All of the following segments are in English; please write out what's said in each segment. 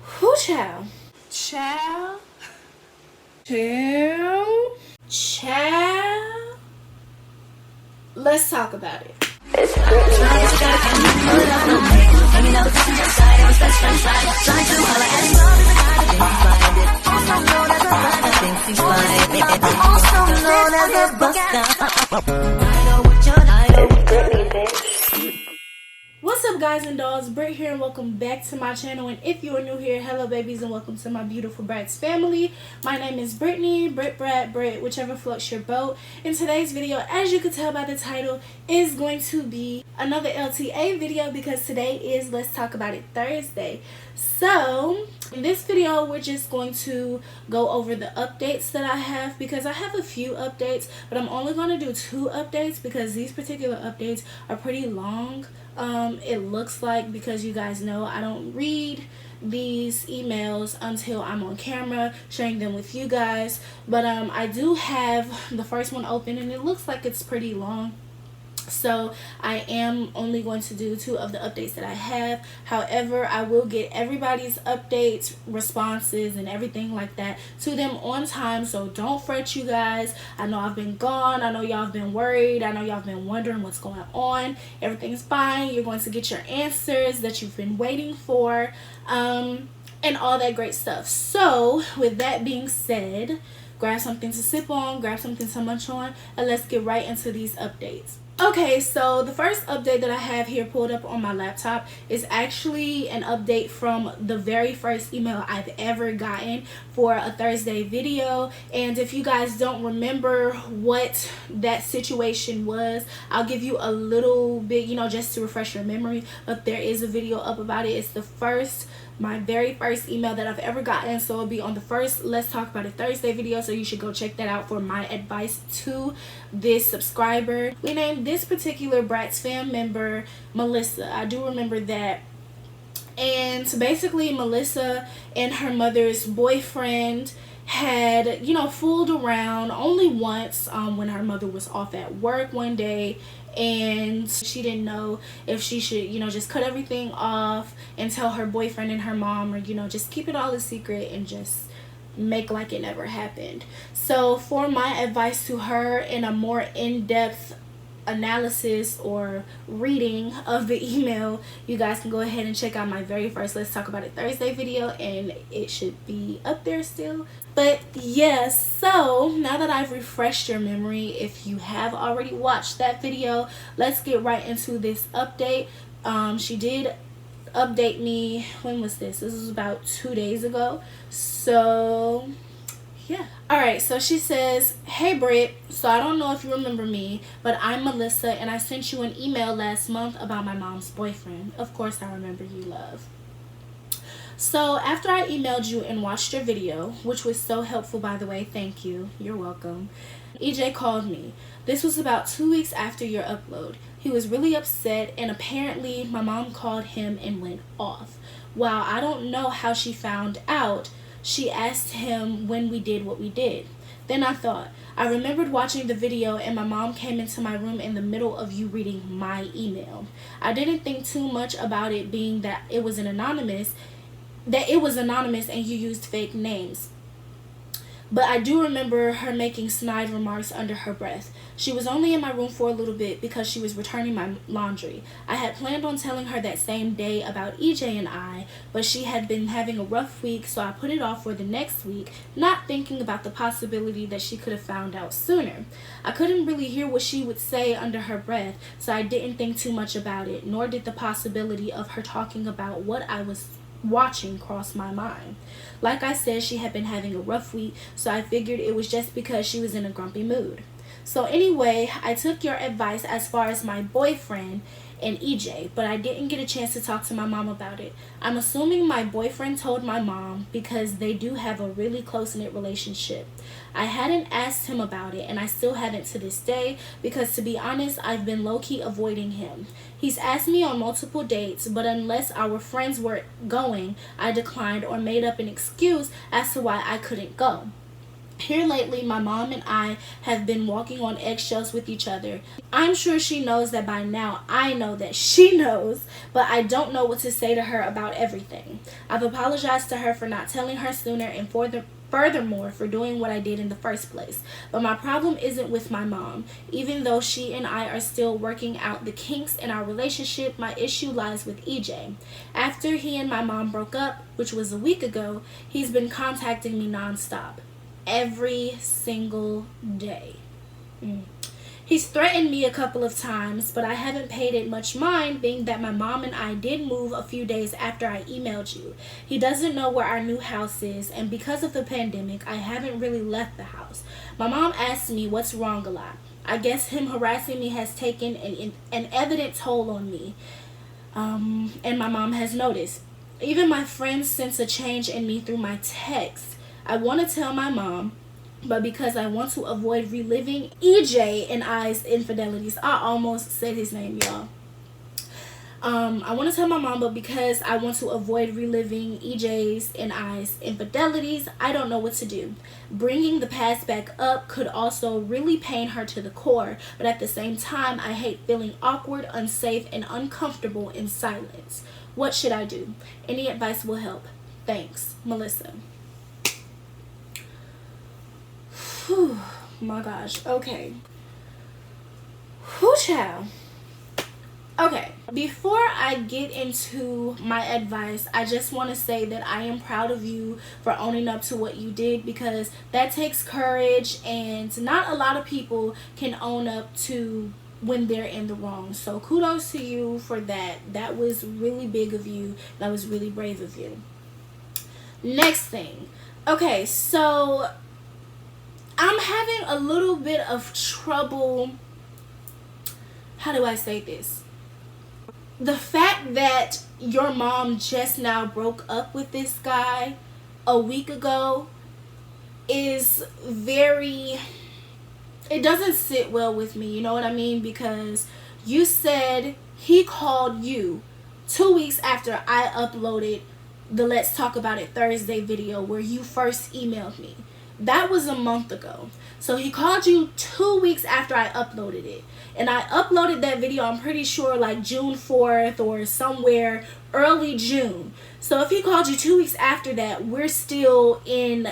Who child? Child. Child. Let's talk about it. What's up, guys and dolls? Britt here, and welcome back to my channel. And if you are new here, hello babies, and welcome to my beautiful Brats family. My name is Brittany, Britt, Brat, Britt, whichever floats your boat. In today's video, as you can tell by the title, is going to be another LTA video because today is Let's Talk About It Thursday. So in this video, we're just going to go over the updates that I have, because I have a few updates, but I'm only going to do 2 updates because these particular updates are pretty long. It looks like, because you guys know I don't read these emails until I'm on camera sharing them with you guys, but I do have the first one open and it looks like it's pretty long. So I am only going to do 2 of the updates that I have. However, I will get everybody's updates, responses, and everything like that to them on time. So don't fret, you guys. I know I've been gone. I know y'all have been worried. I know y'all have been wondering what's going on. Everything's fine. You're going to get your answers that you've been waiting for, and all that great stuff. So with that being said, grab something to sip on, grab something to munch on, and let's get right into these updates. Okay, so the first update that I have here pulled up on my laptop is actually an update from the very first email I've ever gotten for a Thursday video. And if you guys don't remember what that situation was, I'll give you a little bit, just to refresh your memory. But there is a video up about it. It's my very first email that I've ever gotten, so it'll be on the first Let's Talk About It Thursday video, so you should go check that out for my advice to this subscriber. We named this particular Bratz fan member Melissa. I do remember that. And basically Melissa and her mother's boyfriend had fooled around only once when her mother was off at work one day, and she didn't know if she should just cut everything off and tell her boyfriend and her mom, or just keep it all a secret and just make like it never happened. So for my advice to her in a more in-depth analysis or reading of the email, you guys can go ahead and check out my very first Let's Talk About It Thursday video, and it should be up there still. But yes, so now that I've refreshed your memory, if you have already watched that video, let's get right into this update. She did update me. When was this? This was about 2 days ago. So yeah. Alright, so she says, "Hey Britt, so I don't know if you remember me, but I'm Melissa, and I sent you an email last month about my mom's boyfriend." Of course I remember you, love. "So after I emailed you and watched your video, which was so helpful, by the way, thank you, you're welcome, EJ called me. This was about 2 weeks after your upload. He was really upset, and apparently my mom called him and went off. While I don't know how she found out, she asked him when we did what we did. Then I thought, I remembered watching the video, and my mom came into my room in the middle of you reading my email. I didn't think too much about it being that it was anonymous and you used fake names. But I do remember her making snide remarks under her breath. She was only in my room for a little bit because she was returning my laundry. I had planned on telling her that same day about EJ and I, but she had been having a rough week, so I put it off for the next week, not thinking about the possibility that she could have found out sooner. I couldn't really hear what she would say under her breath, so I didn't think too much about it, nor did the possibility of her talking about what I was watching cross my mind. Like I said, she had been having a rough week, so I figured it was just because she was in a grumpy mood. So anyway, I took your advice as far as my boyfriend and EJ, but I didn't get a chance to talk to my mom about it. I'm assuming my boyfriend told my mom because they do have a really close-knit relationship. I hadn't asked him about it, and I still haven't to this day, because to be honest, I've been low-key avoiding him. He's asked me on multiple dates, but unless our friends were going, I declined or made up an excuse as to why I couldn't go. Here lately, my mom and I have been walking on eggshells with each other. I'm sure she knows that by now. I know that she knows, but I don't know what to say to her about everything. I've apologized to her for not telling her sooner and furthermore for doing what I did in the first place. But my problem isn't with my mom. Even though she and I are still working out the kinks in our relationship, my issue lies with EJ. After he and my mom broke up, which was a week ago, he's been contacting me nonstop. Every single day. He's threatened me a couple of times, but I haven't paid it much mind, being that my mom and I did move a few days after I emailed you. He doesn't know where our new house is, and because of the pandemic, I haven't really left the house. My mom asks me what's wrong a lot. I guess him harassing me has taken an evident toll on me, and my mom has noticed. Even my friends sense a change in me through my texts. I want to tell my mom, but because I want to avoid reliving EJ and I's infidelities, I almost said his name, y'all. I want to tell my mom, but because I want to avoid reliving EJ's and I's infidelities, I don't know what to do. Bringing the past back up could also really pain her to the core, but at the same time, I hate feeling awkward, unsafe, and uncomfortable in silence. What should I do? Any advice will help. Thanks, Melissa. Whew, my gosh. Okay. Whew, child. Okay, before I get into my advice, I just want to say that I am proud of you for owning up to what you did, because that takes courage, and not a lot of people can own up to when they're in the wrong. So kudos to you for that. That was really big of you. That was really brave of you. Next thing. Okay, so I'm having a little bit of trouble. How do I say this? The fact that your mom just now broke up with this guy a week ago is very, it doesn't sit well with me, you know what I mean? Because you said he called you 2 weeks after I uploaded the Let's Talk About It Thursday video where you first emailed me. That was a month ago. So he called you 2 weeks after I uploaded it. And I uploaded that video, I'm pretty sure, like June 4th or somewhere early June. So if he called you 2 weeks after that, we're still in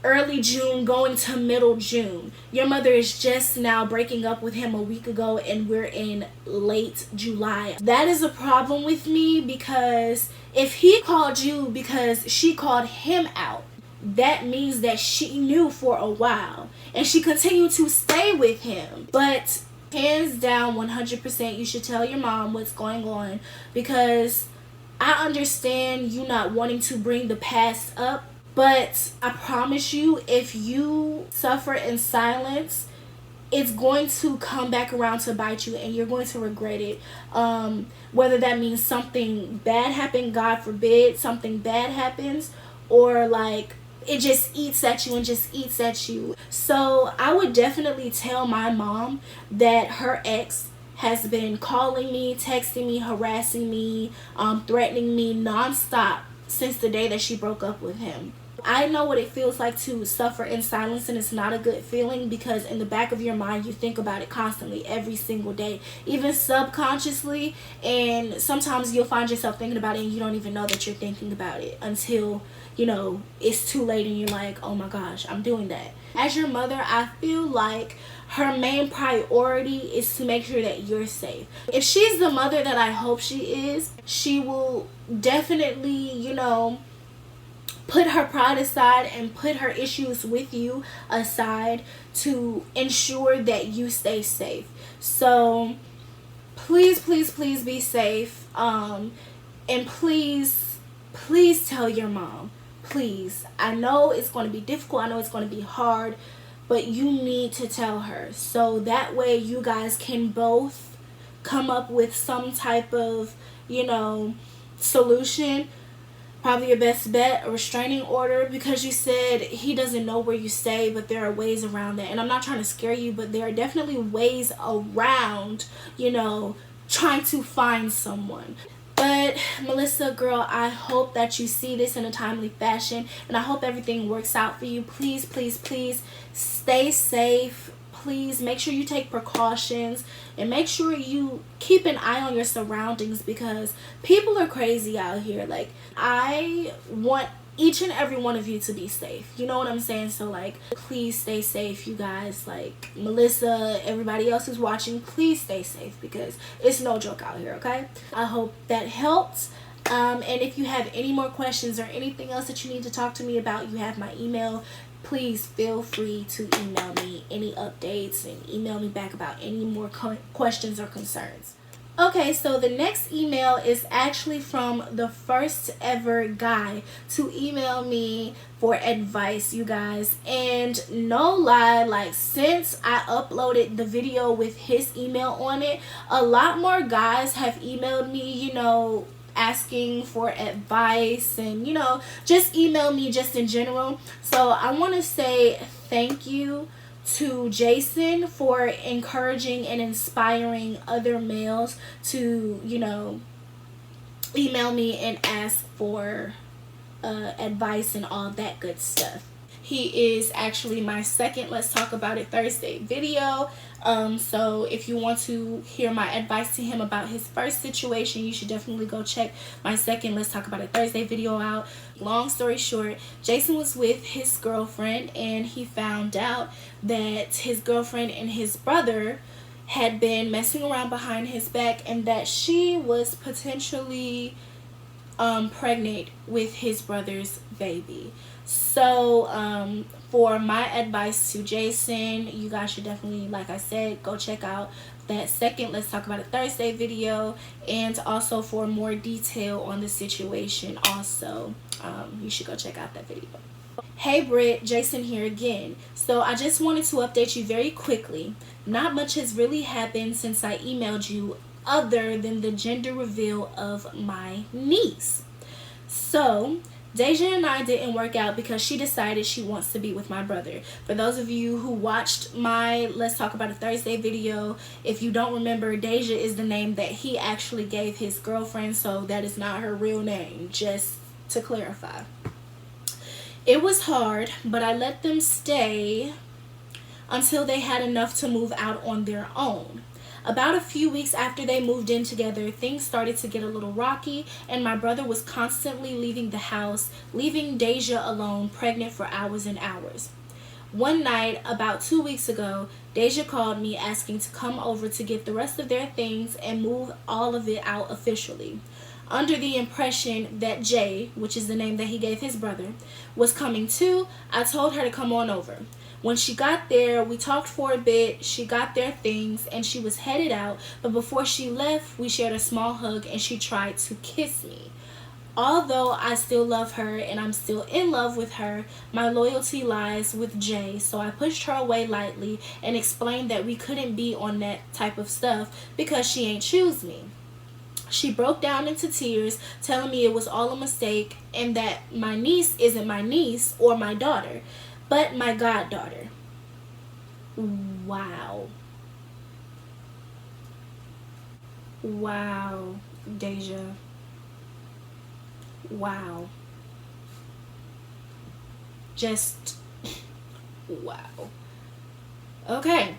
early June going to middle June. Your mother is just now breaking up with him a week ago, and we're in late July. That is a problem with me, because if he called you because she called him out, that means that she knew for a while and she continued to stay with him. But hands down, 100%, you should tell your mom what's going on, because I understand you not wanting to bring the past up, but I promise you, if you suffer in silence, it's going to come back around to bite you, and you're going to regret it. Whether that means something bad happened, God forbid, something bad happens, or like it just eats at you and just eats at you. So I would definitely tell my mom that her ex has been calling me, texting me, harassing me, threatening me nonstop since the day that she broke up with him. I know what it feels like to suffer in silence, and it's not a good feeling, because in the back of your mind you think about it constantly, every single day, even subconsciously, and sometimes you'll find yourself thinking about it and you don't even know that you're thinking about it until, you know, it's too late and you're like, oh my gosh, I'm doing that. As your mother, I feel like her main priority is to make sure that you're safe. If she's the mother that I hope she is, she will definitely, you know, put her pride aside and put her issues with you aside to ensure that you stay safe. So please, please, please be safe. And please tell your mom. Please. I know it's going to be difficult. I know it's going to be hard, but you need to tell her, so that way you guys can both come up with some type of, you know, solution. Probably your best bet, a restraining order, because you said he doesn't know where you stay, but there are ways around that. And I'm not trying to scare you, but there are definitely ways around, you know, trying to find someone. But But Melissa, girl, I hope that you see this in a timely fashion, and I hope everything works out for you. Please, please, please stay safe. Please make sure you take precautions, and make sure you keep an eye on your surroundings, because people are crazy out here. Like, I want each and every one of you to be safe. You know what I'm saying? So, like, please stay safe, you guys. Like, Melissa, everybody else who's watching, please stay safe, because it's no joke out here, okay? I hope that helped. And if you have any more questions or anything else that you need to talk to me about, you have my email. Please feel free to email me any updates and email me back about any more questions or concerns. Okay, so the next email is actually from the first ever guy to email me for advice, you guys. And no lie, like, since I uploaded the video with his email on it, a lot more guys have emailed me, you know, asking for advice, and, you know, just email me just in general. So I want to say thank you to Jason for encouraging and inspiring other males to, you know, email me and ask for advice and all that good stuff. He is actually my second Let's Talk About It Thursday video. So if you want to hear my advice to him about his first situation, you should definitely go check my second Let's Talk About It Thursday video out. Long story short, Jason was with his girlfriend, and he found out that his girlfriend and his brother had been messing around behind his back, and that she was potentially pregnant with his brother's baby. So for my advice to Jason, you guys should definitely, like I said, go check out that second Let's Talk About It Thursday video, and also for more detail on the situation also, you should go check out that video. Hey Britt, Jason here again. So I just wanted to update you very quickly. Not much has really happened since I emailed you, other than the gender reveal of my niece. So Deja and I didn't work out because she decided she wants to be with my brother. For those of you who watched my Let's Talk About It Thursday video, if you don't remember, Deja is the name that he actually gave his girlfriend, so that is not her real name, just to clarify. It was hard, but I let them stay until they had enough to move out on their own. About a few weeks after they moved in together, things started to get a little rocky, and my brother was constantly leaving the house, leaving Deja alone, pregnant for hours and hours. One night, about 2 weeks ago, Deja called me asking to come over to get the rest of their things and move all of it out officially. Under the impression that Jay, which is the name that he gave his brother, was coming too, I told her to come on over. When she got there, we talked for a bit, she got their things, and she was headed out, but before she left, we shared a small hug and she tried to kiss me. Although I still love her and I'm still in love with her, my loyalty lies with Jay, so I pushed her away lightly and explained that we couldn't be on that type of stuff because she ain't choose me. She broke down into tears, telling me it was all a mistake and that my niece isn't my niece or my daughter, but my goddaughter. Wow. Wow, Deja. Wow. Just wow. Okay.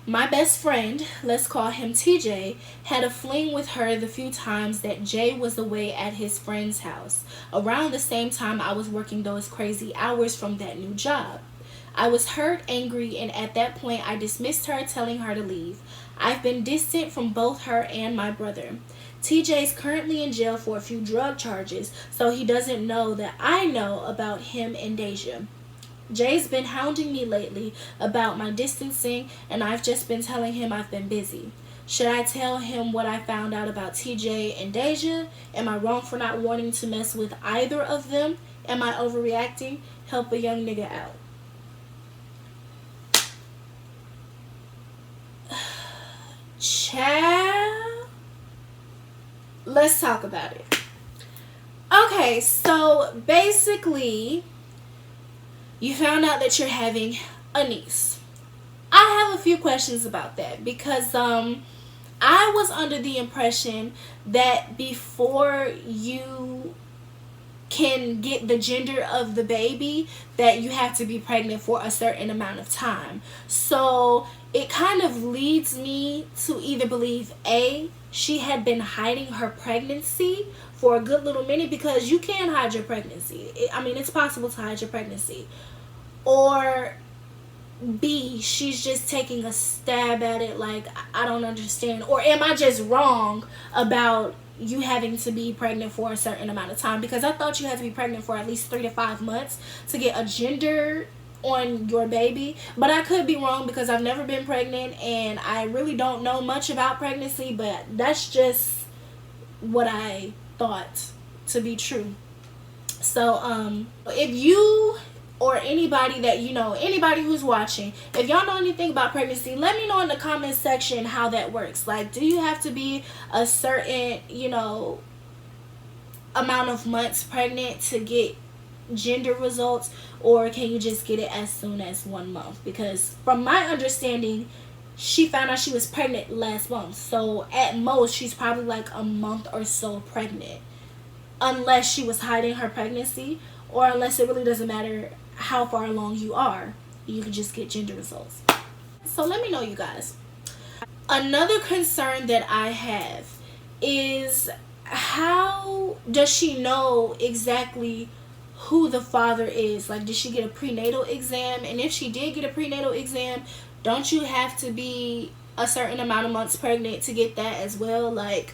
My best friend, let's call him TJ, had a fling with her the few times that Jay was away at his friend's house, around the same time I was working those crazy hours from that new job. I was hurt, angry, and at that point I dismissed her, telling her to leave. I've been distant from both her and my brother. TJ's currently in jail for a few drug charges, so he doesn't know that I know about him and Deja. Jay's been hounding me lately about my distancing, and I've just been telling him I've been busy. Should I tell him what I found out about TJ and Deja? Am I wrong for not wanting to mess with either of them? Am I overreacting? Help a young nigga out. Child, let's talk about it. Okay, so basically, you found out that you're having a niece. I have a few questions about that because I I was under the impression that before you can get the gender of the baby, that you have to be pregnant for a certain amount of time. So it kind of leads me to either believe A, she had been hiding her pregnancy for a good little minute, because you can hide your pregnancy. I mean, it's possible to hide your pregnancy. Or B, she's just taking a stab at it, like, I don't understand. Or am I just wrong about you having to be pregnant for a certain amount of time? Because I thought you had to be pregnant for at least 3 to 5 months to get a gender on your baby. But I could be wrong, because I've never been pregnant and I really don't know much about pregnancy, but that's just what I thought to be true. So if you or anybody that you know, anybody who's watching, if y'all know anything about pregnancy, let me know in the comment section how that works. Like, do you have to be a certain, you know, amount of months pregnant to get gender results, or can you just get it as soon as 1 month? Because from my understanding, she found out she was pregnant last month, so at most she's probably like a month or so pregnant, unless she was hiding her pregnancy, or unless it really doesn't matter how far along you are, you can just get gender results. So let me know, you guys. Another concern that I have is, how does she know exactly who the father is? Like, did she get a prenatal exam? And if she did get a prenatal exam, don't you have to be a certain amount of months pregnant to get that as well? Like,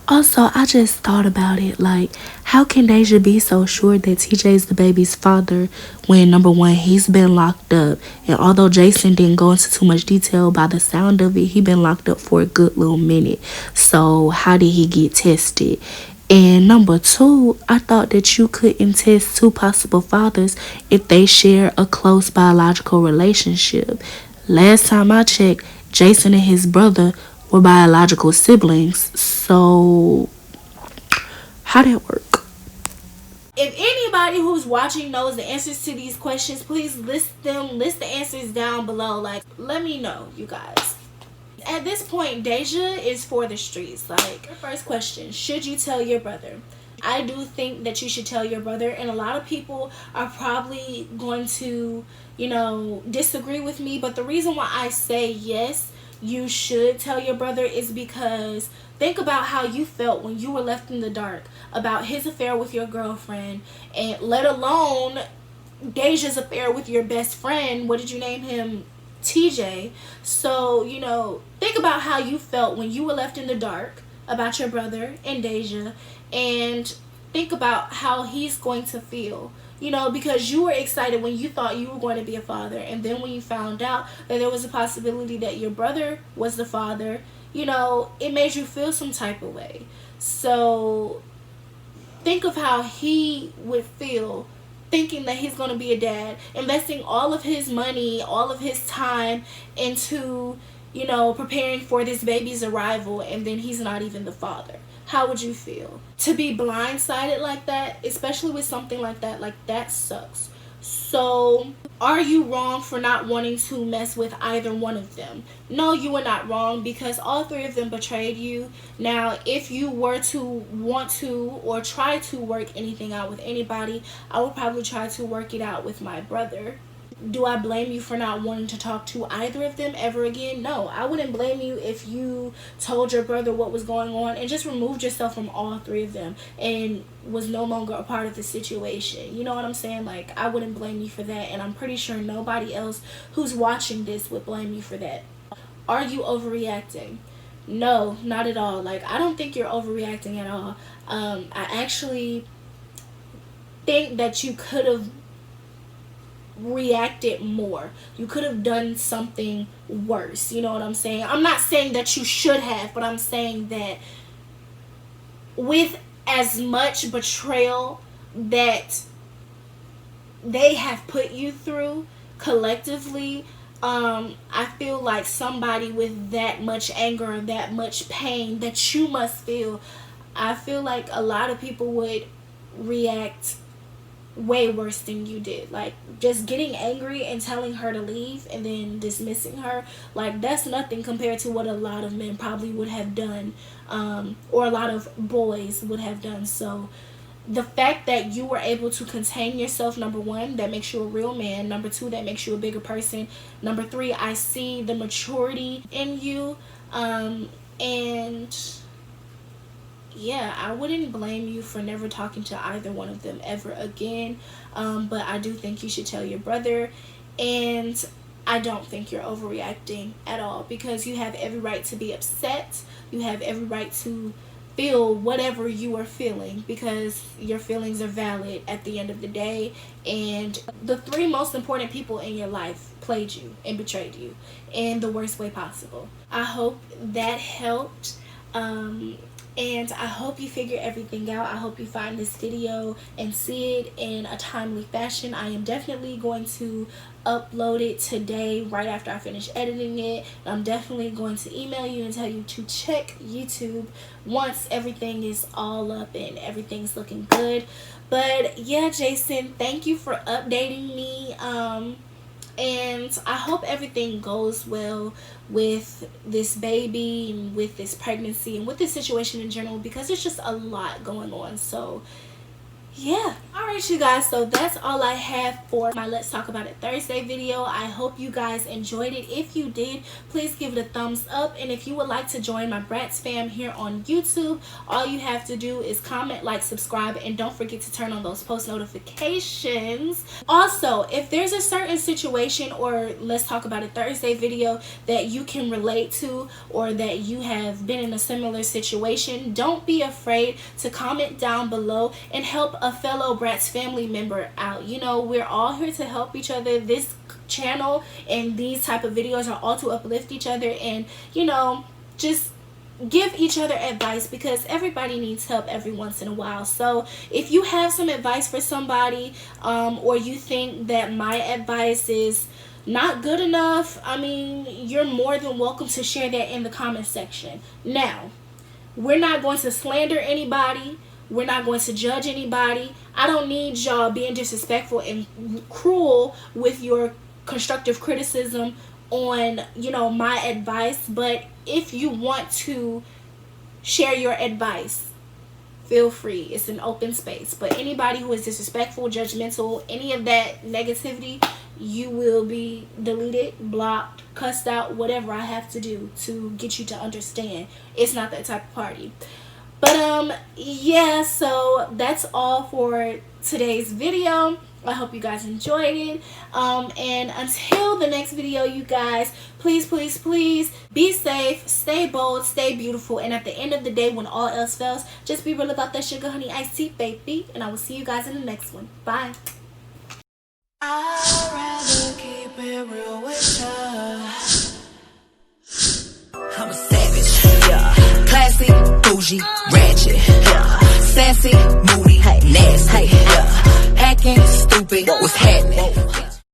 also, I just thought about it, like, how can Deja be so sure that TJ's the baby's father when, number one, he's been locked up, and although Jason didn't go into too much detail, by the sound of it, he been locked up for a good little minute. So how did he get tested? And number two, I thought that you couldn't test two possible fathers if they share a close biological relationship. Last time I checked, Jason and his brother were biological siblings. So how that work? If anybody who's watching knows the answers to these questions, please list the answers down below. Like, let me know, you guys. At this point, Deja is for the streets. Like, first question, should you tell your brother? I do think that you should tell your brother, and a lot of people are probably going to, you know, disagree with me, but the reason why I say yes, you should tell your brother, is because think about how you felt when you were left in the dark about his affair with your girlfriend, and let alone Deja's affair with your best friend. What did you name him? TJ. So, you know, think about how you felt when you were left in the dark about your brother and Deja, and think about how he's going to feel, you know, because you were excited when you thought you were going to be a father, and then when you found out that there was a possibility that your brother was the father, you know, it made you feel some type of way. So think of how he would feel thinking that he's going to be a dad, investing all of his money, all of his time into, you know, preparing for this baby's arrival, and then he's not even the father. How would you feel? To be blindsided like that, especially with something like that sucks. So, are you wrong for not wanting to mess with either one of them? No, you are not wrong, because all three of them betrayed you. Now, if you were to want to or try to work anything out with anybody, I would probably try to work it out with my brother. Do I blame you for not wanting to talk to either of them ever again? No, I wouldn't blame you if you told your brother what was going on and just removed yourself from all three of them and was no longer a part of the situation. You know what I'm saying? Like, I wouldn't blame you for that, and I'm pretty sure nobody else who's watching this would blame you for that. Are you overreacting? No, not at all. Like, I don't think you're overreacting at all. I actually think that you could have reacted more. You could have done something worse. You know what I'm saying? I'm not saying that you should have, but I'm saying that with as much betrayal that they have put you through collectively, I feel like somebody with that much anger, that much pain that you must feel, I feel like a lot of people would react, way worse than you did. Like, just getting angry and telling her to leave and then dismissing her, like, that's nothing compared to what a lot of men probably would have done, or a lot of boys would have done. So the fact that you were able to contain yourself, number one, that makes you a real man. Number two, that makes you a bigger person. Number three, I see the maturity in you. And yeah, I wouldn't blame you for never talking to either one of them ever again. But I do think you should tell your brother. And I don't think you're overreacting at all, because you have every right to be upset. You have every right to feel whatever you are feeling, because your feelings are valid at the end of the day. And the three most important people in your life played you and betrayed you in the worst way possible. I hope that helped. And I hope you figure everything out. I hope you find this video and see it in a timely fashion. I am definitely going to upload it today right after I finish editing it. I'm definitely going to email you and tell you to check YouTube once everything is all up and everything's looking good. But yeah, Jason, thank you for updating me. And I hope everything goes well with this baby and with this pregnancy and with this situation in general, because it's just a lot going on. So yeah, all right, you guys, so that's all I have for my Let's Talk About It Thursday video. I hope you guys enjoyed it. If you did, please give it a thumbs up. And if you would like to join my Bratz fam here on YouTube, all you have to do is comment, like, subscribe, and don't forget to turn on those post notifications. Also, if there's a certain situation or Let's Talk About It Thursday video that you can relate to, or that you have been in a similar situation, don't be afraid to comment down below and help a fellow Bratz family member out. You know, we're all here to help each other. This channel and these type of videos are all to uplift each other and, you know, just give each other advice, because everybody needs help every once in a while. So if you have some advice for somebody, or you think that my advice is not good enough, I mean, you're more than welcome to share that in the comment section. Now, we're not going to slander anybody. We're not going to judge anybody. I don't need y'all being disrespectful and cruel with your constructive criticism on, you know, my advice. But if you want to share your advice, feel free. It's an open space. But anybody who is disrespectful, judgmental, any of that negativity, you will be deleted, blocked, cussed out, whatever I have to do to get you to understand. It's not that type of party. But yeah, so that's all for today's video. I hope you guys enjoyed it. And until the next video, you guys, please, please, please be safe, stay bold, stay beautiful, and at the end of the day, when all else fails, just be real about that sugar honey iced tea, baby. And I will see you guys in the next one. Bye. I'd rather keep it real with her. I'm a savage, yeah. Classy, bougie, ratchet, yeah. Sassy, moody, nasty, yeah. Hacking, stupid, what's happening?